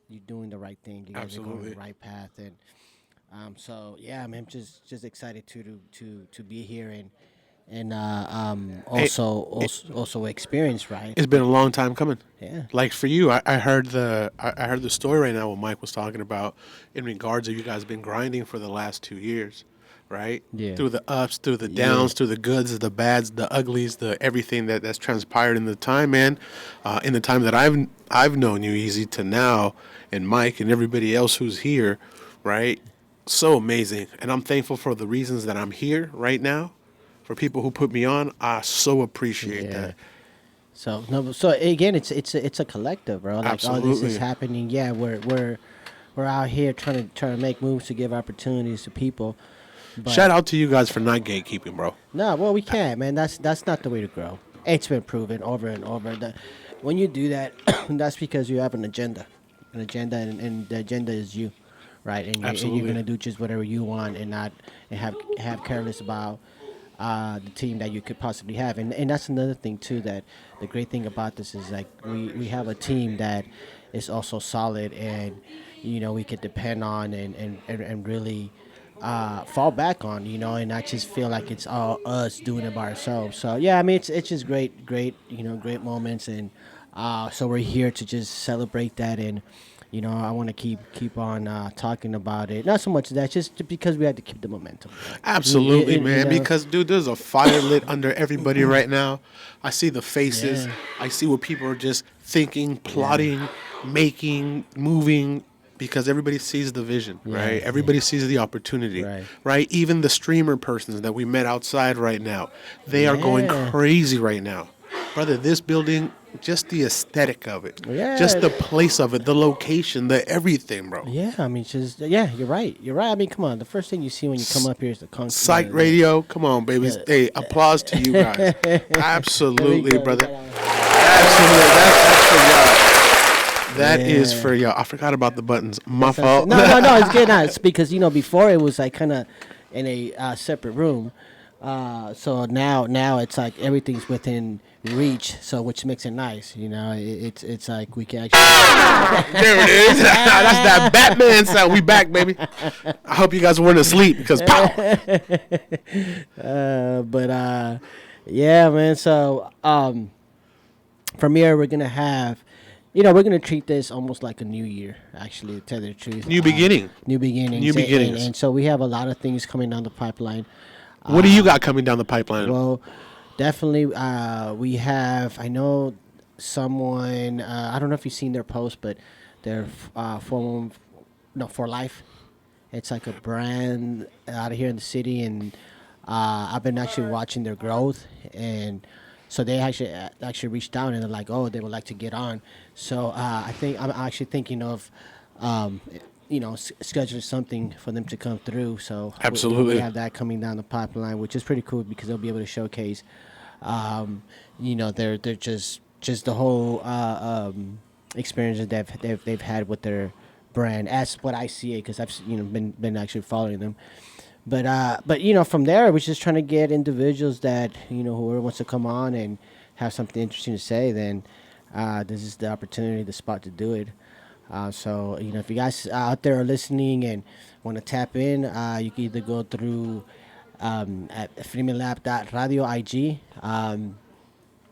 you're doing the right thing. You guys are going the Absolutely. right path, and so yeah, I'm just excited to be here and Hey, also experience, right? it's been a long time coming. Yeah, Like for you, I heard the story right now what Mike was talking about in regards of you guys been grinding for the last 2 years, right? yeah, Through the ups, through the yeah. downs, through the goods, the bads, the uglies, the everything that's transpired in the time, man. In the time that I've known you, Easy, to now, and Mike and everybody else who's here, right? So amazing, and I'm thankful for the reasons that I'm here right now. For people who put me on, I so appreciate Yeah. that. So no, so again, it's a collective, bro. Like all this is Absolutely. happening. Yeah, we're out here trying to make moves to give opportunities to people. Shout But out to you guys for not gatekeeping, bro. no, well, we can't, man. That's not the way to grow. It's been proven over and over that when you do that, that's because you have an agenda, and the agenda is you, right? And you're Absolutely. gonna do just whatever you want and not and have careless about the team that you could possibly have. And that's another thing too. That the great thing about this is like we have a team that is also solid and we could depend on and really fall back on, and not just feel like it's all us doing it by ourselves. So yeah, I mean it's just great, great moments, and so we're here to just celebrate that, and I want to keep on talking about it. Not so much that, just because we have to keep the momentum. Absolutely, You man. know, Because, dude, there's a fire lit under everybody right now. I see the faces. yeah, I see what people are just thinking, yeah, plotting, making, moving. Because everybody sees the vision, yeah, right? Everybody sees the opportunity, right, right? Even the streamer persons that we met outside right now, they are going yeah, crazy right now. Brother, this building, just the aesthetic of it, just yeah. the place of it, the location, the everything, bro. Yeah, I mean, just yeah, you're right. You're right. I mean, come on. The first thing you see when you come up here is the Psych radio, come on, babies. the Hey, applause to you guys. there we Absolutely, go. We brother. got our Absolutely, that's for y'all. That is yeah. for y'all. I forgot about the buttons. My That's what I'm saying. fault. No. It's good. No, it's because before it was like kind of in a separate room. So now it's like everything's within reach. So which makes it nice. It's like we can actually. There it is. That's that Batman sound. We back, baby. I hope you guys weren't asleep because pow. But yeah, man. So from here we're gonna have, we're gonna treat this almost like a new year. Actually, to tell you the truth, New beginning. new New beginnings, beginnings. and so we have a lot of things coming down the pipeline. What do you got coming down the pipeline? Well, definitely, we have. I know someone. I don't know if you've seen their post, but they're for life. It's like a brand out of here in the city, and I've been actually watching their growth, and so they actually reached out and they're like, oh, they would like to get on. So I think I'm actually thinking of, um, scheduling something for them to come through. So we Absolutely. have that coming down the pipeline, which is pretty cool because they'll be able to showcase, they're just the whole experience that they've had with their brand, as what I see it, because I've been actually following them. But from there, we're just trying to get individuals that whoever wants to come on and have something interesting to say. Then this is the opportunity, the spot to do it. So if you guys out there are listening and want to tap in, you can either go through at FIRMELAB.radio IG.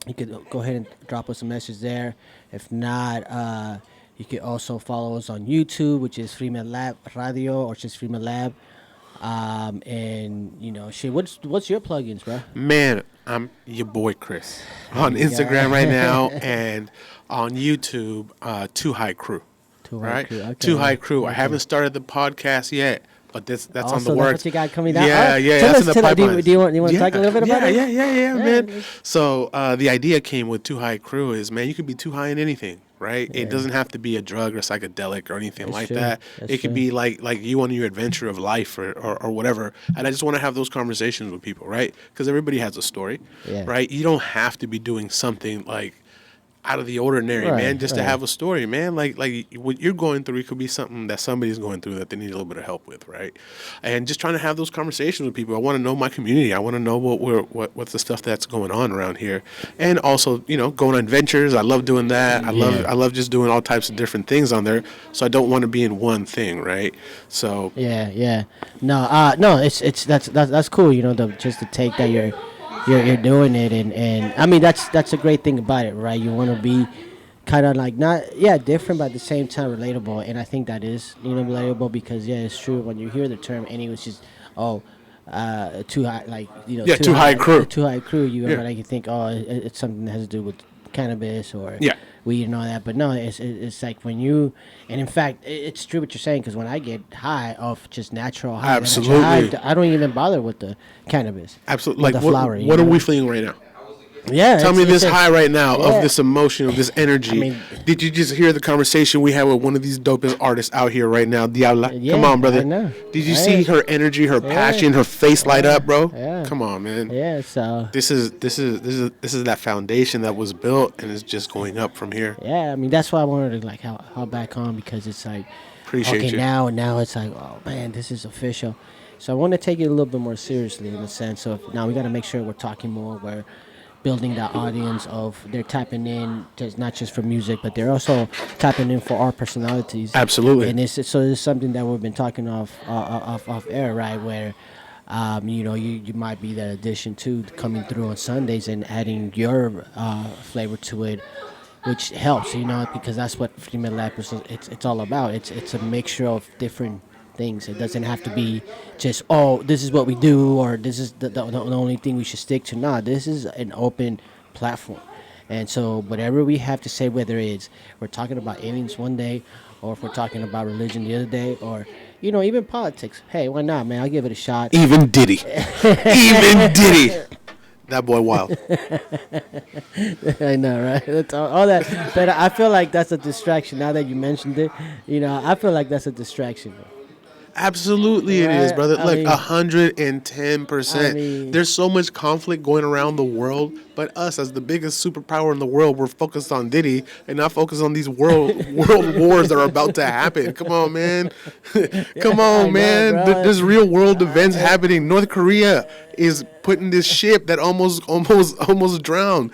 You could go ahead and drop us a message there. If not, you could also follow us on YouTube, which is FIRMELAB Radio or just FIRMELAB. And shit. What's your plugins, bro? Man, I'm your boy Chris There on you Instagram right now go. and on YouTube. Too High Crew, Too hard right? crew. Too High Okay. Crew. I Okay. haven't started the podcast yet, but that's on the Also, that's works. what you got coming down. Yeah, yeah, Tell that's in us. the Tell. Do pipelines. you want to talk a little bit about it? Yeah, man. Yeah. So the idea came with Too High Crew is, man, you could be too high in anything, right? It Yeah. doesn't have to be a drug or psychedelic or anything That's like true. that. That's It could true. be like you on your adventure of life or whatever. And I just want to have those conversations with people, right? Because everybody has a story, Yeah. right? You don't have to be doing something like out of the ordinary, Right, man, just to right. have a story, man. Like what you're going through, it could be something that somebody's going through that they need a little bit of help with, right? And just trying to have those conversations with people. I want to know my community. I want to know what's the stuff that's going on around here, and also going on adventures. I love doing that. I love just doing all types of different things on there. So I don't want to be in one thing, right? So Yeah. No. It's that's cool. Just to take that you're doing it, and I mean that's a great thing about it, right? You want to be kind of like not different, but at the same time relatable, and I think that is relatable because it's true when you hear the term English is too high, like too high crew. too high crew. You Yeah. like you think it's something that has to do with cannabis or Yeah. weed and all that, but no, it's like when you, and in fact it's true what you're saying, because when I get high off just natural high, Absolutely. I don't even bother with the cannabis. Absolutely. With Like the flower, what are we feeling right now? Yeah, Tell me this high right now yeah. of this emotion, of this energy. I mean- Did you just hear the conversation we had with one of these dopest artists out here right now, Diabla? Yeah, Come on, brother. I know. Did you Yeah. see her energy, her passion, her face light up, bro? Yeah. Come on, man. Yeah, so This is that foundation that was built and is just going up from here. yeah, I mean that's why I wanted to like how back on, because it's like Appreciate okay you. now it's like, oh man, this is official. So I want to take it a little bit more seriously in the sense of now we got to make sure we're talking more, we're building that audience of they're tapping in just not just for music, but they're also tapping in for our personalities. Absolutely. And it's something that we've been talking off air, right? Where you might be that addition to coming through on Sundays and adding your flavor to it, which helps, because that's what FIRMELAB it's all about. It's a mixture of different things. It doesn't have to be just this is what we do, or this is the only thing we should stick to. Nah, this is an open platform, and so whatever we have to say, whether it's we're talking about aliens one day, or if we're talking about religion the other day, or even politics. Hey, why not, man? I'll give it a shot. Even Diddy. Even Diddy. That boy wild. I know, right? That's all that. But I feel like that's a distraction. Now that you mentioned it, I feel like that's a distraction. Absolutely, it is, Right? brother. I Look, mean- 110%. I mean- There's so much conflict going around the world, but us, as the biggest superpower in the world, we're focused on Diddy and not focused on these world wars that are about to happen. Come on, man. Come I on, know, man. bro. There's real world events happening. North Korea is putting this ship that almost drowned.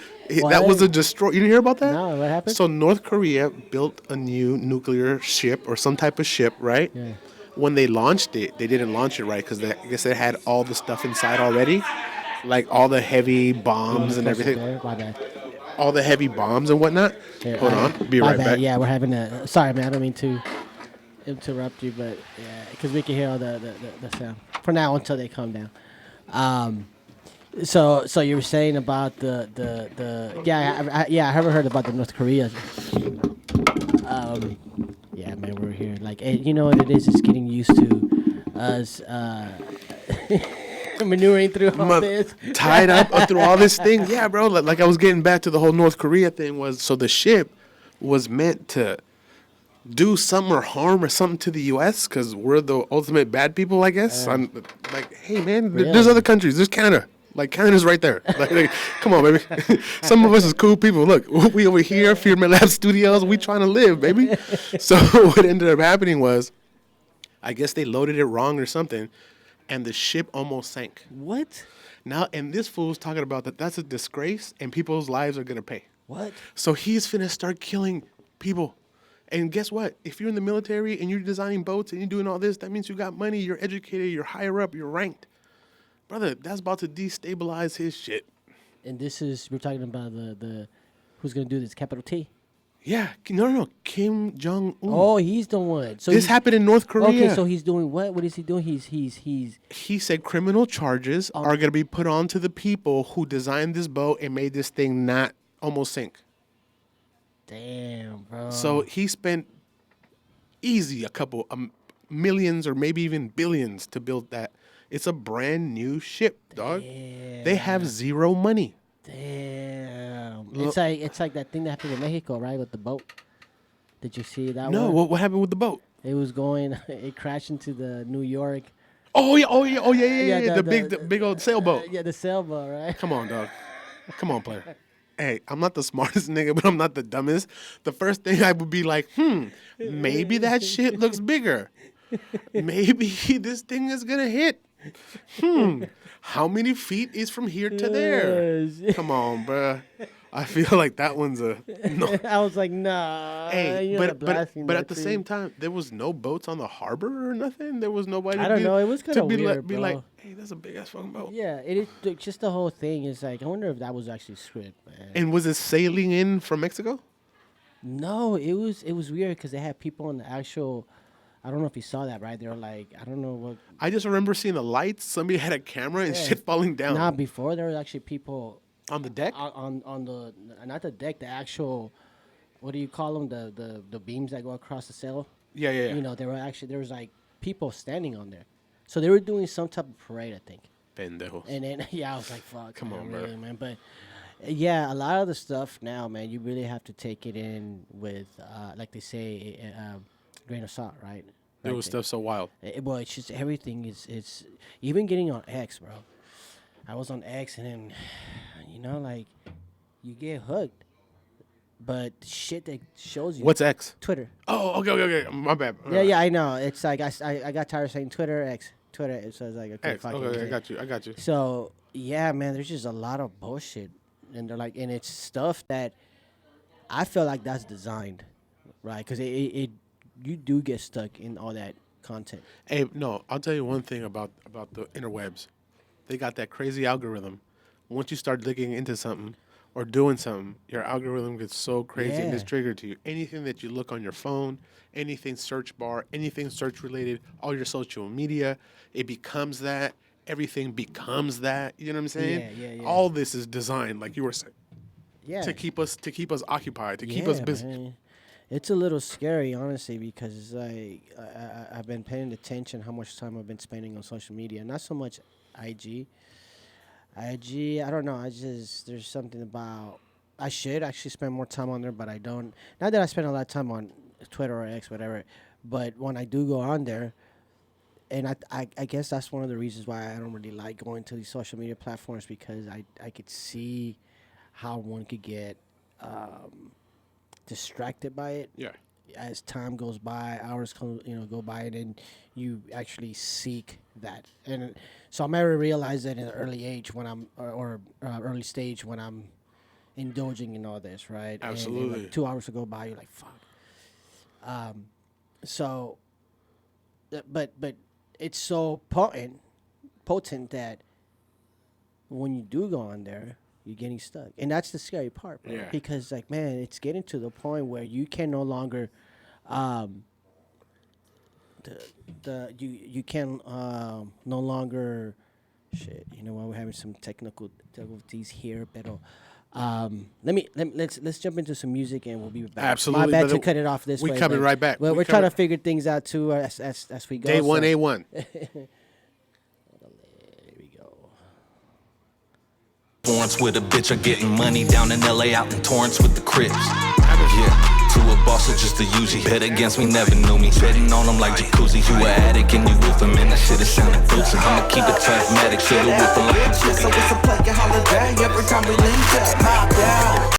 That was a destroy. You didn't hear about that? No, what happened? So North Korea built a new nuclear ship or some type of ship, right? Yeah. When they launched it, they didn't launch it right because I guess they had all the stuff inside already, like all the heavy bombs and everything, My bad. all the heavy bombs and whatnot. Here, Hold on, be my right bad. back. Yeah, we're having a. Sorry, man. I don't mean to interrupt you, but yeah, because we can hear all the sound for now until they calm down. So you were saying about the I haven't heard about the North Korea. Yeah, man, we're here. Like, you know what it is? It's getting used to us maneuvering through all this. Tied up through all this thing. Yeah, bro. Like I was getting back to the whole North Korea thing was so the ship was meant to do something or harm or something to the U.S. because we're the ultimate bad people, I guess. I'm like, hey, man, there's Really? other countries. There's Canada. Like, Canada's right there. Like, come on, baby. Some of us is cool people. Look, we over here, FIRMELAB Studios, we trying to live, baby. So what ended up happening was, I guess they loaded it wrong or something, and the ship almost sank. What? Now, and this fool's talking about that's a disgrace, and people's lives are going to pay. What? So he's finna start killing people. And guess what? If you're in the military and you're designing boats and you're doing all this, that means you got money, you're educated, you're higher up, you're ranked. Brother, that's about to destabilize his shit. And this is we're talking about the who's gonna do this? Capital T. Yeah, no. Kim Jong-un. Oh, he's the one. So This happened in North Korea. Okay, so he's doing what? What is he doing? He's He said criminal charges are going to be put on to the people who designed this boat and made this thing not almost sink. damn, bro. So he spent easy a couple millions or maybe even billions to build that. It's a brand new ship, dog. They have zero money. Damn. Look- It's like that thing that happened in Mexico, right? With the boat. Did you see that No, one? what happened with the boat? It was going. It crashed into the New York. Oh yeah. Yeah, The big old sailboat. Yeah, the sailboat, right? Come on, dog. Come on, player. hey, I'm not the smartest nigga, but I'm not the dumbest. The first thing I would be like, maybe that shit looks bigger. Maybe this thing is gonna hit. How many feet is from here to there? Come on, bruh. I feel like that one's a no. I was like, nah. Hey, you're not but blasting but that at the tree. same time, there was no boats on the harbor or nothing. There was nobody. I don't know. It was kinda to be weird, like, be bro. like, hey, that's a big ass fucking boat. Yeah, it is just the whole thing is like I wonder if that was actually script, man. And was it sailing in from Mexico? No, it was weird because they had people on the actual. I don't know if you saw that, right? They were like, I don't know what. I just remember seeing the lights. Somebody had a camera and shit falling down. Nah, before there was actually people On the deck? on the not the deck, the actual. What do you call them? The beams that go across the sail. Yeah. You know, there was like people standing on there, so they were doing some type of parade, I think. Pendejos. And then I was like, "Fuck, Come man, on, bro. really, man." But yeah, a lot of the stuff now, man, you really have to take it in with, like they say, grain of salt, right? There was stuff so wild. Well, it's just everything it's even getting on X, bro. I was on X, and then like you get hooked, but the shit that shows you What's X? Twitter. Oh, okay. My bad. Yeah, I know. It's like I got tired of saying Twitter X. Twitter. So I was like, okay, X. fuck Okay, it. I got you. So yeah, man, there's just a lot of bullshit, and they're like, and it's stuff that I feel like that's designed, right? Because it you do get stuck in all that content. Hey, no, I'll tell you one thing about the interwebs. They got that crazy algorithm. Once you start looking into something or doing something, your algorithm gets so crazy and it's Yeah. triggered to you. Anything that you look on your phone, anything search bar, anything search related, all your social media, it becomes that. Everything becomes that. You know what I'm saying? Yeah. All this is designed, like you were saying, Yeah. to keep us occupied, to keep us busy. Man. It's a little scary, honestly, because it's like I've been paying attention how much time I've been spending on social media. Not so much IG. I don't know. There's something about I should actually spend more time on there, but I don't. Not that I spend a lot of time on Twitter or X, whatever. But when I do go on there, and I guess that's one of the reasons why I don't really like going to these social media platforms because I could see how one could get distracted by it Yeah. as time goes by, hours go by, and then you actually seek that. And so I might realize that in an early age when I'm or early stage when I'm indulging in all this, right? And Absolutely. like 2 hours to go by, you're like, fuck. So, but it's so potent that when you do go on there, you're getting stuck, and that's the scary part, bro. Yeah. Because like, man, it's getting to the point where you can no longer, you can no longer, shit. You know what? We're having some technical difficulties here, but let's jump into some music and we'll be back. Absolutely, My bad brother. to cut it off this way. We coming but right back. Well, We we're trying to coming- figure things out too as we go. Day one, so- A1. There we go. Torrance with a bitch are getting money down in LA out in Torrance with the Crips. Yeah, to a boss or just a Uzi. Bet against me, never knew me. Betting on them like jacuzzi. You a addict and you roofing, man. That shit is sounding fruity. I'ma keep it plasmatic. Sugar with the like a So it's a player holiday every time we link up. Knocked out.